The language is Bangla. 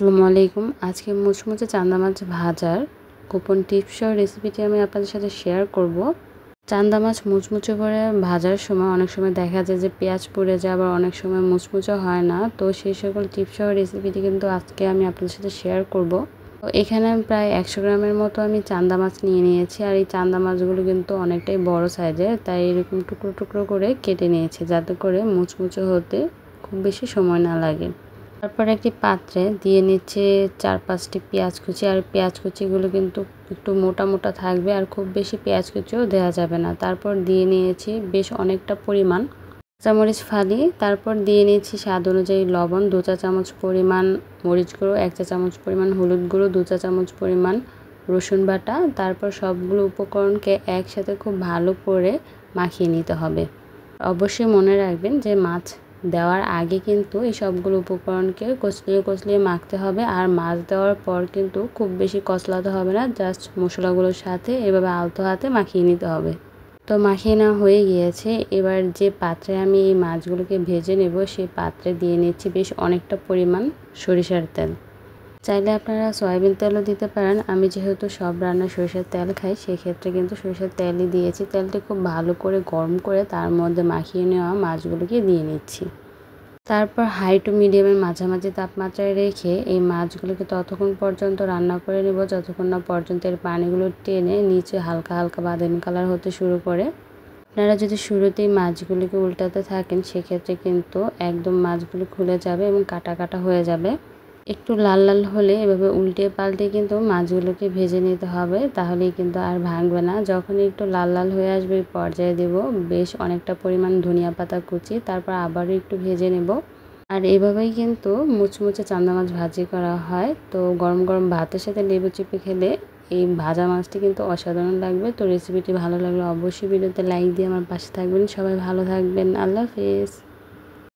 আসসালামু আলাইকুম। আজকে মুচমুচে চান্দা মাছ ভাজার গোপন টিপস সহ রেসিপিটি আমি আপনাদের সাথে শেয়ার করব। চান্দা মাছ মুচমুচে করে ভাজার সময় অনেক সময় দেখা যায় যে পেঁয়াজ পুড়ে যায়, আবার অনেক সময় মুচমুচে হয় না। তো সেই সকল টিপস সহ রেসিপিটি কিন্তু আজকে আমি আপনাদের সাথে শেয়ার করব। তো এখানে আমি প্রায় 100 গ্রামের মতো আমি চান্দা মাছ নিয়ে নিয়েছি। আর এই চান্দা মাছগুলো কিন্তু অনেকটাই বড় সাইজের, তাই এরকম টুকরো টুকরো করে কেটে নিয়েছি যাতে করে মুচমুচে হতে খুব বেশি সময় না লাগে। তারপর একটি পাত্রে দিয়ে নিচ্ছে 4-5টি পেঁয়াজ কুচি। আর পেঁয়াজ কুচিগুলো কিন্তু একটু মোটা মোটা থাকবে, আর খুব বেশি পেঁয়াজ কুচিও দেওয়া যাবে না। তারপর দিয়ে নিয়েছি বেশ অনেকটা পরিমাণ কাঁচামরিচ ফালি। তারপর দিয়ে নিয়েছি স্বাদ অনুযায়ী লবণ 2 চা চামচ পরিমাণ, মরিচ গুঁড়ো 1 চা চামচ পরিমাণ, হলুদ গুঁড়ো 2 চা চামচ পরিমাণ, রসুন বাটা। তারপর সবগুলো উপকরণকে একসাথে খুব ভালো করে মাখিয়ে নিতে হবে। অবশ্যই মনে রাখবেন যে মাছ দেওয়ার আগে কিন্তু এই সবগুলো উপকরণকে কচলিয়ে মাখতে হবে। আর মাছ দেওয়ার পর কিন্তু খুব বেশি কচলাতে হবে না, জাস্ট মশলাগুলোর সাথে এভাবে আলতো হাতে মাখিয়ে নিতে হবে। তো মাখিয়ে নেওয়া হয়ে গিয়েছে। এবার যে পাত্রে আমি এই মাছগুলোকে ভেজে নেব সেই পাত্রে দিয়ে নিচ্ছি বেশ অনেকটা পরিমাণ সরিষার তেল। চাইলে আপনারা সয়াবিন তেলও দিতে পারেন। আমি যেহেতু সব রান্নায় সরিষার তেল খাই, সেক্ষেত্রে কিন্তু সরিষার তেলই দিয়েছি। তেলটি খুব ভালো করে গরম করে তার মধ্যে মাখিয়ে নেওয়া মাছগুলোকে দিয়ে নিচ্ছি। তারপর হাই টু মিডিয়ামের মাঝামাঝি তাপমাত্রায় রেখে এই মাছগুলোকে ততক্ষণ পর্যন্ত রান্না করে নেব যতক্ষণ না পর্যন্ত এর পানিগুলো টেনে নিচে হালকা হালকা বাদামি কালার হতে শুরু করে। আপনারা যদি শুরুতেই মাছগুলিকে উল্টাতে থাকেন সেক্ষেত্রে কিন্তু একদম মাছগুলো খুলে যাবে এবং কাটা কাটা হয়ে যাবে। একটু লাল লাল হলে এভাবে উল্টে পাল্টে কিন্তু মাছগুলোকে ভেজে নিতে হবে, তাহলেই কিন্তু আর ভাঙবে না। যখন একটু লাল লাল হয়ে আসবে এই পর্যায়ে দেব বেশ অনেকটা পরিমাণ ধনিয়া পাতা কুচি। তারপর আবারও একটু ভেজে নেব। আর এভাবেই কিন্তু মুচমুচে চান্দা মাছ ভাজি করা হয়। তো গরম গরম ভাতের সাথে লেবু চিপে খেলে এই ভাজা মাছটি কিন্তু অসাধারণ লাগবে। তো রেসিপিটি ভালো লাগলে অবশ্যই ভিডিওতে লাইক দিয়ে আমার পাশে থাকবেন। সবাই ভালো থাকবেন। আল্লাহ হাফেজ।